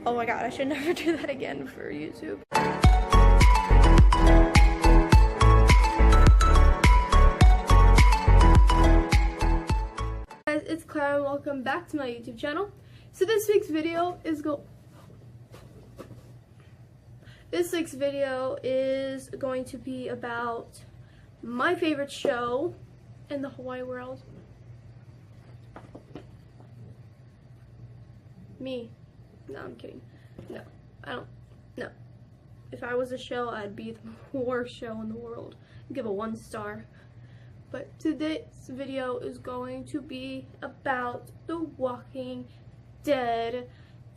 Oh my god, I should never do that again for YouTube. Guys, it's Clara and welcome back to my YouTube channel. So this week's video is going to be about my favorite show in the Hawaii world. Me. No, I'm kidding. No, I don't. No. If I was a show, I'd be the worst show in the world. I'd give a 1 star. But today's video is going to be about The Walking Dead.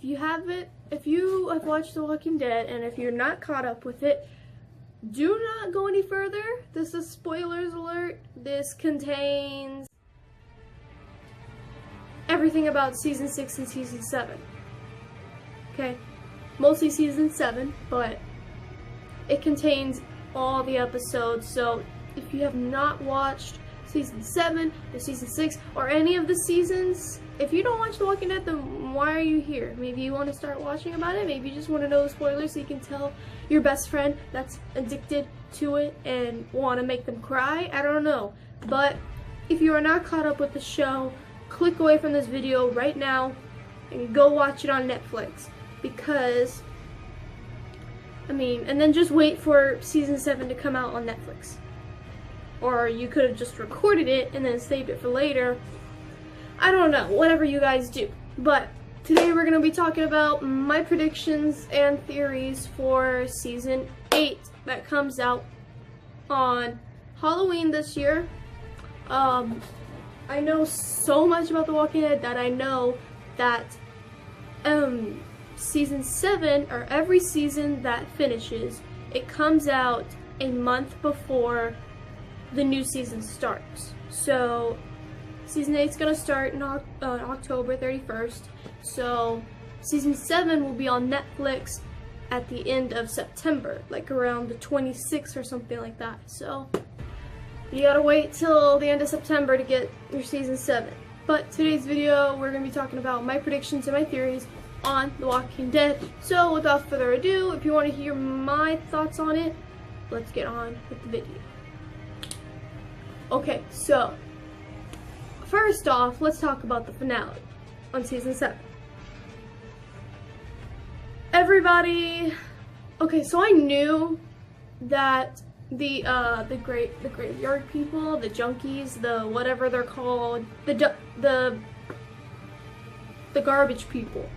If you have watched The Walking Dead, and if you're not caught up with it, do not go any further. This is spoilers alert. This contains everything about season 6 and season 7. Okay, mostly season 7, but it contains all the episodes. So if you have not watched season 7 or season 6 or any of the seasons, if you don't watch The Walking Dead, then why are you here? Maybe you want to start watching about it. Maybe you just want to know the spoilers so you can tell your best friend that's addicted to it and want to make them cry. I don't know. But if you are not caught up with the show, click away from this video right now and go watch it on Netflix. Because, and then just wait for season 7 to come out on Netflix. Or you could have just recorded it and then saved it for later. I don't know, whatever you guys do. But today we're going to be talking about my predictions and theories for season 8 that comes out on Halloween this year. I know so much about The Walking Dead that I know that season 7, or every season that finishes, it comes out a month before the new season starts. So season 8 is going to start on October 31st. So season 7 will be on Netflix at the end of September, like around the 26th or something like that. So you gotta wait till the end of September to get your season 7. But today's video, we're going to be talking about my predictions and my theories on The Walking Dead. So without further ado, if you want to hear my thoughts on it, let's get on with the video. Okay, so first off, let's talk about the finale on season 7. Everybody, okay, so I knew that the graveyard people, the junkies, the whatever they're called, the garbage people,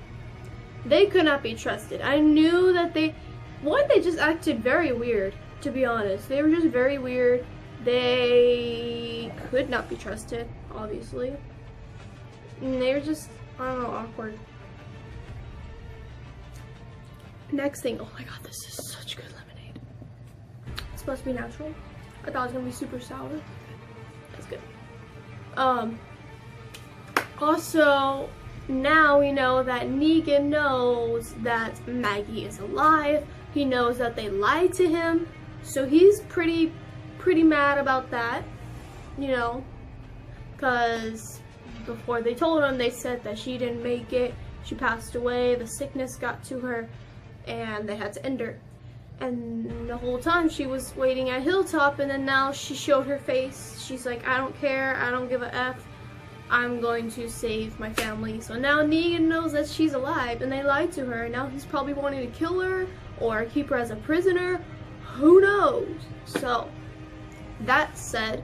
they could not be trusted. I knew that they just acted very weird, to be honest. They were just very weird. They could not be trusted, obviously. And they were just, I don't know, awkward. Next thing, oh my god, this is such good lemonade. It's supposed to be natural. I thought it was gonna be super sour. That's good. Also, now we know that Negan knows that Maggie is alive. He knows that they lied to him. So he's pretty mad about that, you know, because before they told him, they said that she didn't make it. She passed away. The sickness got to her and they had to end her. And the whole time she was waiting at Hilltop, and then now she showed her face. She's like, I don't care. I don't give a F. I'm going to save my family. So now Negan knows that she's alive, and they lied to her. Now he's probably wanting to kill her or keep her as a prisoner. Who knows? So, that said,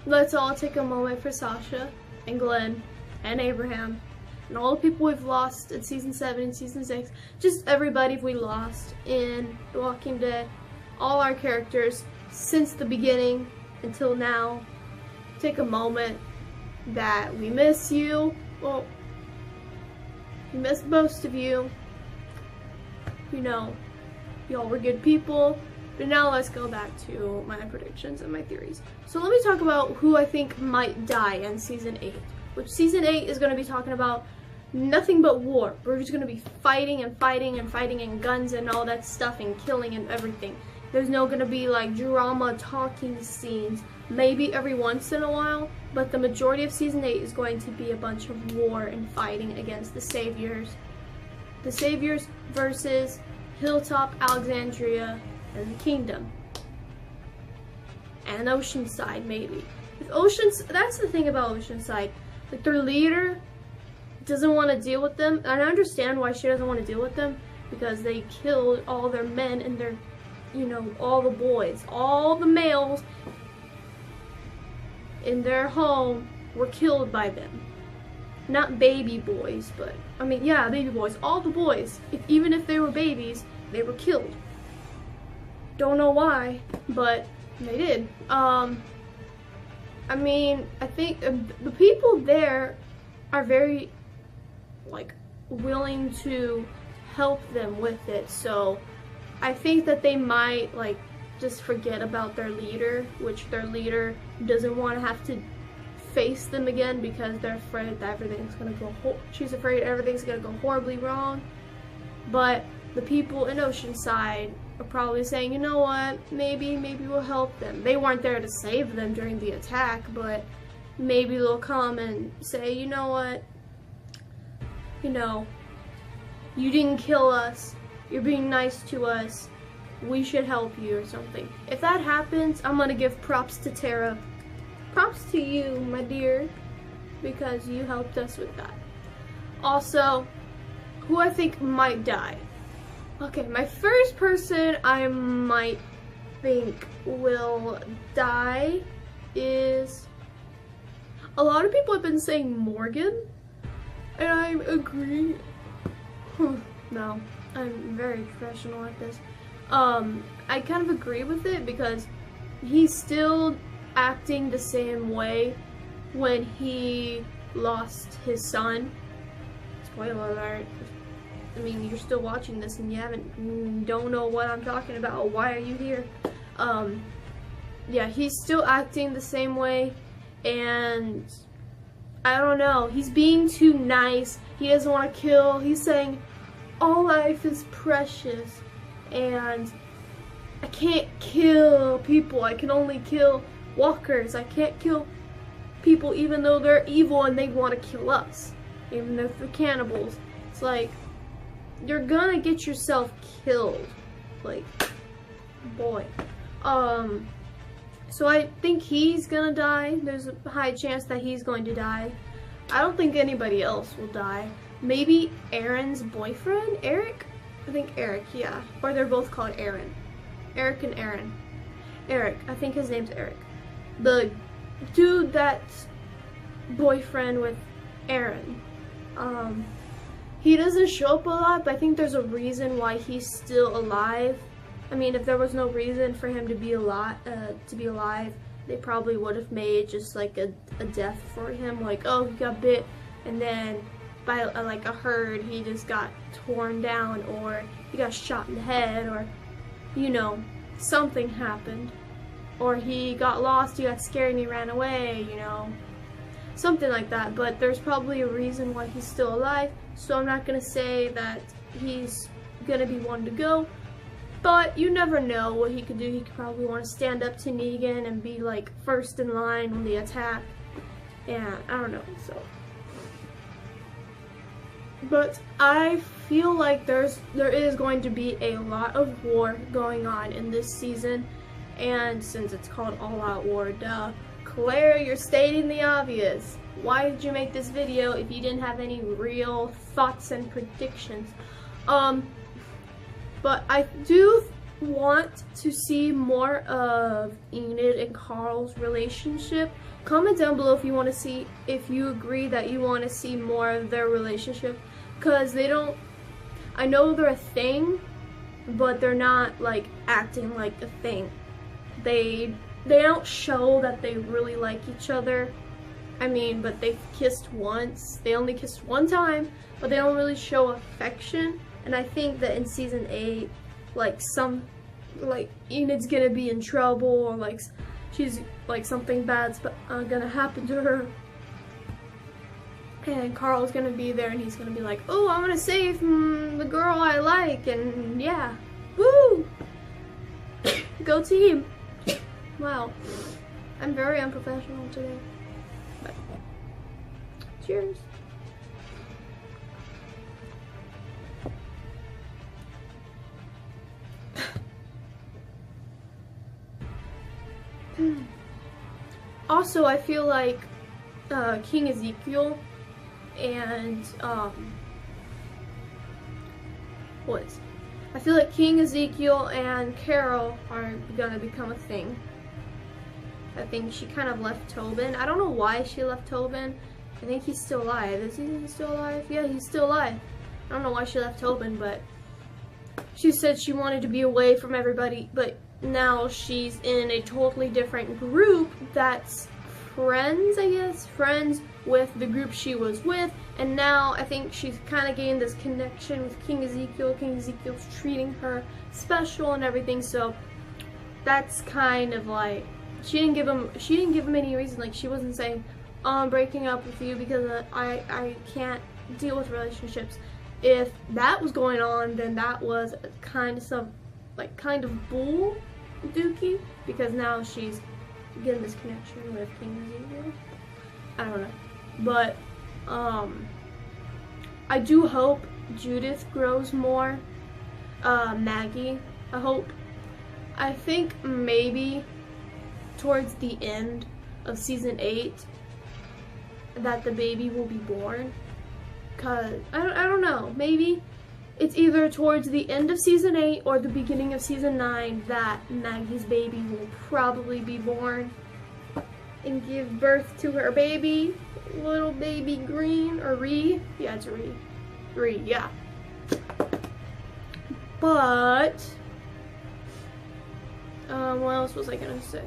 let's all take a moment for Sasha and Glenn and Abraham and all the people we've lost in season 7 and season 6. Just everybody we lost in The Walking Dead. All our characters since the beginning until now. Take a moment that we miss you. Well, we miss most of you. You know, y'all were good people. But now let's go back to my predictions and my theories. So let me talk about who I think might die in season 8. Which season 8 is going to be talking about nothing but war. We're just going to be fighting and fighting and fighting and guns and all that stuff and killing and everything. There's no going to be like drama talking scenes. Maybe every once in a while. But the majority of season 8 is going to be a bunch of war and fighting against the saviors The Saviors versus Hilltop, Alexandria, and the Kingdom. And Oceanside, maybe. That's the thing about Oceanside. Like, their leader doesn't want to deal with them. And I understand why she doesn't want to deal with them. Because they killed all their men and their, you know, all the boys. All the males in their home were killed by them. Not baby boys, but, I mean, yeah, baby boys. All the boys, even if they were babies, they were killed. Don't know why, but they did. I mean, I think the people there are very, like, willing to help them with it. So I think that they might, like, just forget about their leader, which their leader doesn't want to have to face them again because they're afraid that everything's gonna go. She's afraid everything's gonna go horribly wrong. But the people in Oceanside are probably saying, you know what, maybe we'll help them. They weren't there to save them during the attack, but maybe they'll come and say, you know what, you know, you didn't kill us, you're being nice to us, we should help you or something. If that happens, I'm gonna give props to Tara. Props to you, my dear, because you helped us with that. Also, who I think might die. Okay, my first person I might think will die is... A lot of people have been saying Morgan, and I agree. No, I'm very professional at this. I kind of agree with it because he's still acting the same way when he lost his son. Spoiler alert. I mean, you're still watching this and you don't know what I'm talking about. Why are you here? Yeah, he's still acting the same way, and I don't know. He's being too nice. He doesn't want to kill. He's saying, all life is precious, and I can't kill people. I can only kill walkers. I can't kill people even though they're evil and they want to kill us. Even if they're cannibals. It's like, you're gonna get yourself killed. Like, boy. So I think he's gonna die. There's a high chance that he's going to die. I don't think anybody else will die. Maybe Aaron's boyfriend? Eric? I think Eric, yeah. Or they're both called Aaron. Eric and Aaron. Eric. I think his name's Eric. The dude that's boyfriend with Aaron. He doesn't show up a lot, but I think there's a reason why he's still alive. I mean, if there was no reason for him to be alive, they probably would have made just like a death for him. Like, oh, he got bit, and then by like a herd, he just got torn down, or he got shot in the head, or, you know, something happened. Or he got lost, he got scared and he ran away, you know. Something like that, but there's probably a reason why he's still alive, so I'm not gonna say that he's gonna be one to go, but you never know what he could do. He could probably want to stand up to Negan and be like first in line on the attack, and I don't know, so. But I feel like there is going to be a lot of war going on in this season, and since it's called All Out War, duh. Claire, you're stating the obvious. Why did you make this video if you didn't have any real thoughts and predictions? But I do want to see more of Enid and Carl's relationship. Comment down below if you want to see, if you agree that you want to see more of their relationship, because they don't, I know they're a thing, but they're not like acting like a thing. They don't show that they really like each other. I mean, but they've kissed once. They only kissed one time, but they don't really show affection. And I think that in season 8, like Enid's gonna be in trouble, or like she's like something bad's gonna happen to her. And Carl's gonna be there, and he's gonna be like, "Oh, I'm gonna save the girl I like," and yeah, woo, go team. Wow, I'm very unprofessional today. But cheers. also, I feel like King Ezekiel and I feel like King Ezekiel and Carol are gonna become a thing. I think she kind of left Tobin. I don't know why she left Tobin. I think he's still alive. Is he still alive? Yeah, he's still alive. I don't know why she left Tobin, but she said she wanted to be away from everybody, but now she's in a totally different group that's friends, I guess, friends with the group she was with, and now I think she's kind of gained this connection with King Ezekiel. King Ezekiel's treating her special and everything, so that's kind of like, she didn't give him any reason. Like, she wasn't saying, oh, I'm breaking up with you because I can't deal with relationships. If that was going on, then that was kind of bull dookie, because now she's getting this connection with King Ezekiel. I don't know. But I do hope Judith grows more. Maggie, I hope. I think maybe towards the end of season 8 that the baby will be born. Cause I don't know, maybe it's either towards the end of season 8 or the beginning of season 9 that Maggie's baby will probably be born and give birth to her baby, little baby Green, or Ree. Yeah, it's Ree. Ree, yeah. But what else was I gonna say?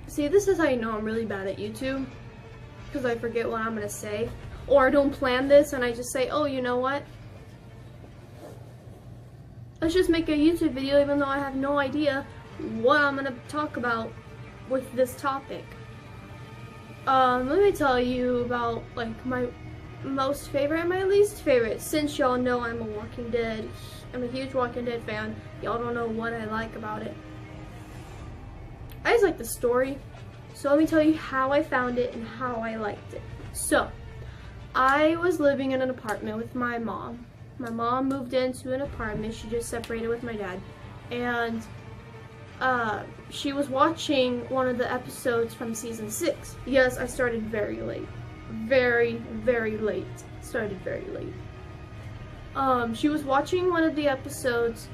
See, this is how you know I'm really bad at YouTube, because I forget what I'm gonna say. Or I don't plan this and I just say, oh, you know what? Let's just make a YouTube video even though I have no idea what I'm going to talk about with this topic. Let me tell you about like my most favorite and my least favorite. Since y'all know I'm a huge Walking Dead fan. Y'all don't know what I like about it. I just like the story. So let me tell you how I found it and how I liked it. So, I was living in an apartment with my mom. My mom moved into an apartment. She just separated with my dad. And she was watching one of the episodes from season 6. Yes, I started very late. Very, very late. Started very late. She was watching one of the episodes,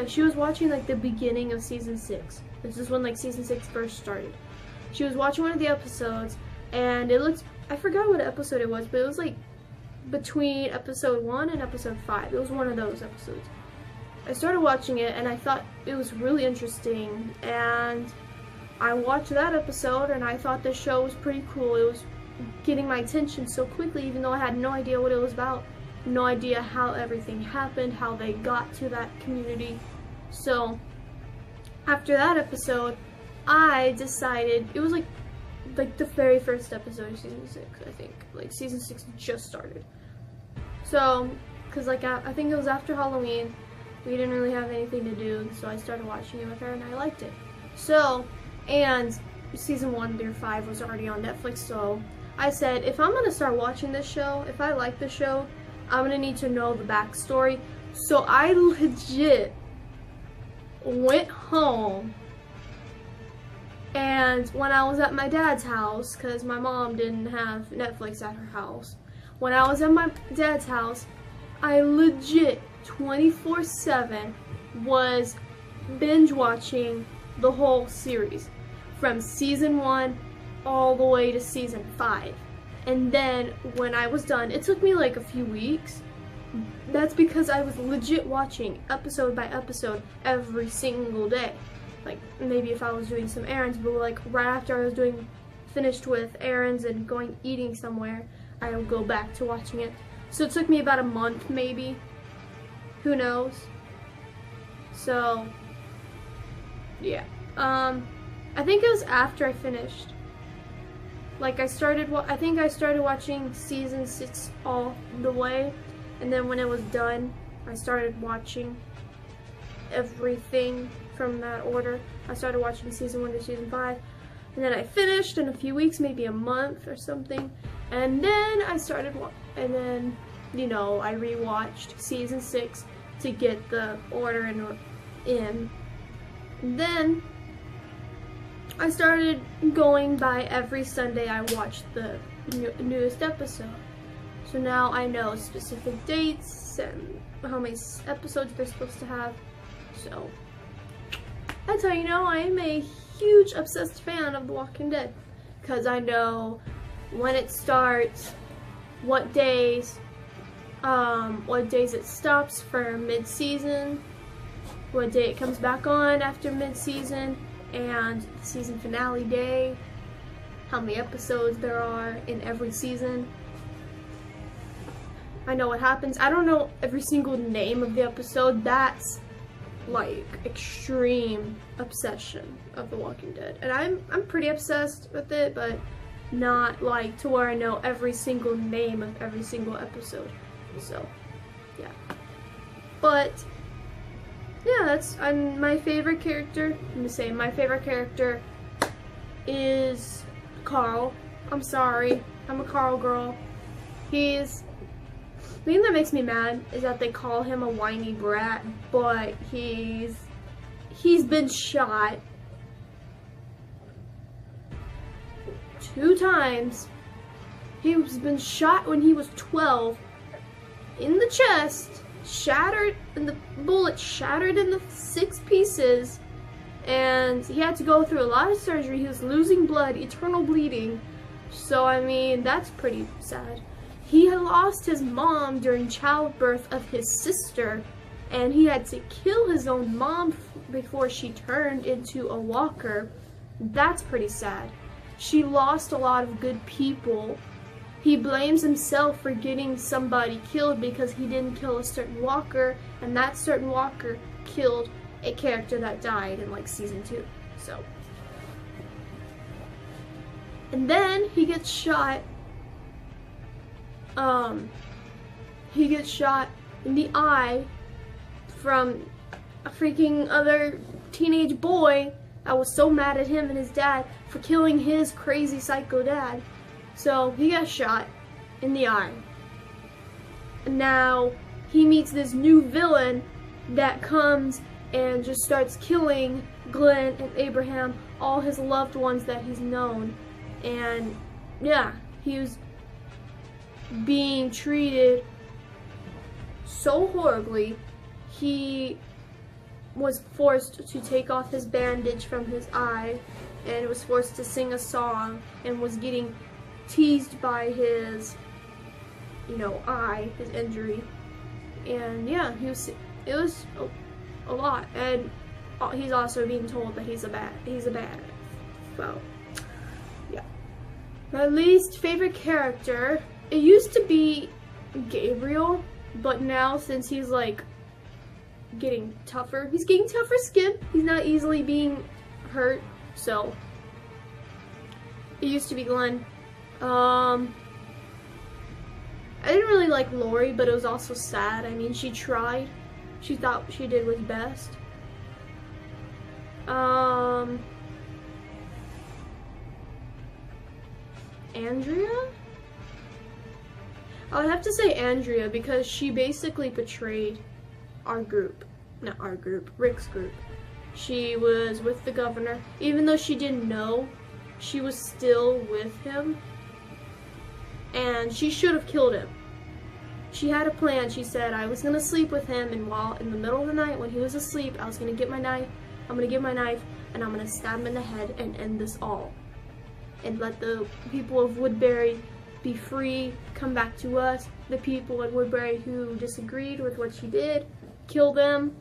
she was watching like the beginning of season 6. This is when like season 6 first started. She was watching one of the episodes, and I forgot what episode it was, but it was like between episode 1 and episode 5. It was one of those episodes. I started watching it and I thought it was really interesting, and I watched that episode and I thought the show was pretty cool. It was getting my attention so quickly, even though I had no idea what it was about, no idea how everything happened, how they got to that community. So after that episode, I decided, it was like the very first episode of season 6, I think. Like season 6 just started. So, cause like I think it was after Halloween, we didn't really have anything to do, so I started watching it with her and I liked it. So, and season 1 through 5 was already on Netflix, so I said, if I'm gonna start watching this show, if I like the show, I'm gonna need to know the backstory. So I legit went home, and when I was at my dad's house, because my mom didn't have Netflix at her house, when I was at my dad's house, I legit 24/7 was binge watching the whole series from season 1 all the way to season 5. And then when I was done, it took me like a few weeks. That's because I was legit watching episode by episode every single day. Like maybe if I was doing some errands, but like right after I was finished with errands and eating somewhere, I would go back to watching it. So it took me about a month maybe. Who knows? So yeah. I think it was after I finished. Like I think I started watching season 6 all the way, and then when it was done, I started watching everything from that order. I started watching season 1 to season 5, and then I finished in a few weeks, maybe a month or something, and then I started you know, I rewatched season 6 to get the order in. Then I started going by every Sunday I watched the newest episode. So now I know specific dates and how many episodes they're supposed to have. So that's how you know I am a huge obsessed fan of The Walking Dead. Because I know when it starts, what days it stops for mid-season, what day it comes back on after mid-season, and the season finale day, how many episodes there are in every season. I know what happens. I don't know every single name of the episode. That's like extreme obsession of The Walking Dead. And I'm pretty obsessed with it, but not like to where I know every single name of every single episode. So, yeah. But yeah, that's my favorite character. I'm gonna say my favorite character is Carl. I'm sorry, I'm a Carl girl. The thing that makes me mad is that they call him a whiny brat, but he's been shot 2 times. He's been shot when he was 12 in the chest, shattered, and the bullet shattered into 6 pieces, and he had to go through a lot of surgery. He was losing blood, eternal bleeding. So I mean, that's pretty sad. He had lost his mom during childbirth of his sister, and he had to kill his own mom before she turned into a walker. That's pretty sad. She lost a lot of good people. He blames himself for getting somebody killed because he didn't kill a certain walker, and that certain walker killed a character that died in like season 2. So, and then he gets shot. He gets shot in the eye from a freaking other teenage boy that was so mad at him and his dad for killing his crazy psycho dad. So he got shot in the eye. And now he meets this new villain that comes and just starts killing Glenn and Abraham, all his loved ones that he's known. And yeah, he was being treated so horribly. He was forced to take off his bandage from his eye and was forced to sing a song and was getting teased by his, eye, his injury. And yeah, it was a lot. And he's also being told that he's a bad. So yeah. My least favorite character, it used to be Gabriel, but now since he's like getting tougher, he's getting tougher skin, he's not easily being hurt, so it used to be Glenn. I didn't really like Lori, but it was also sad. I mean, she tried. She thought she did what's best. Andrea? I would have to say Andrea because she basically betrayed our group. Not our group, Rick's group. She was with the governor. Even though she didn't know, she was still with him. And she should have killed him. She had a plan. She said, I was going to sleep with him, and while in the middle of the night when he was asleep, I was going to get my knife. I'm going to get my knife, and I'm going to stab him in the head and end this all. And let the people of Woodbury be free, come back to us. The people in Woodbury who disagreed with what she did, kill them,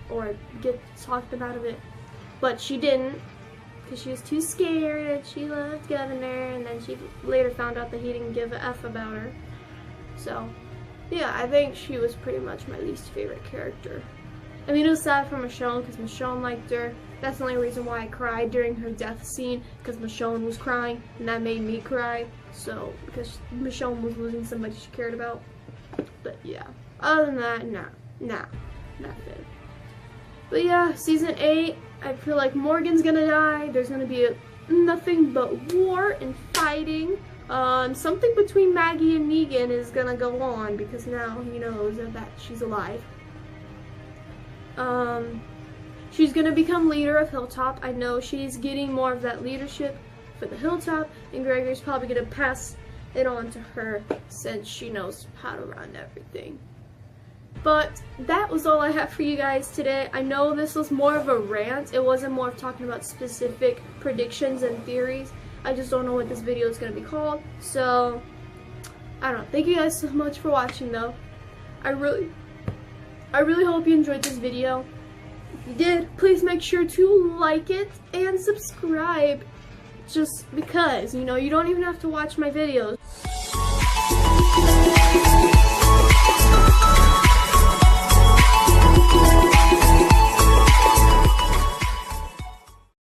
or talk them out of it. But she didn't, because she was too scared, and she loved Governor, and then she later found out that he didn't give a F about her. So, yeah, I think she was pretty much my least favorite character. I mean, it was sad for Michonne, because Michonne liked her. That's the only reason why I cried during her death scene, because Michonne was crying, and that made me cry. So, because Michonne was losing somebody she cared about. But yeah, other than that, nah, nothing. But yeah, season 8, I feel like Morgan's gonna die. There's gonna be nothing but war and fighting. Something between Maggie and Negan is gonna go on because now he knows that she's alive. she's going to become leader of Hilltop. I know she's getting more of that leadership for the Hilltop, and Gregory's probably going to pass it on to her since she knows how to run everything. But that was all I have for you guys today. I know this was more of a rant. It wasn't more of talking about specific predictions and theories. I just don't know what this video is going to be called. So, I don't know. Thank you guys so much for watching though. I really hope you enjoyed this video. If you did, please make sure to like it and subscribe. Just because, you know, you don't even have to watch my videos.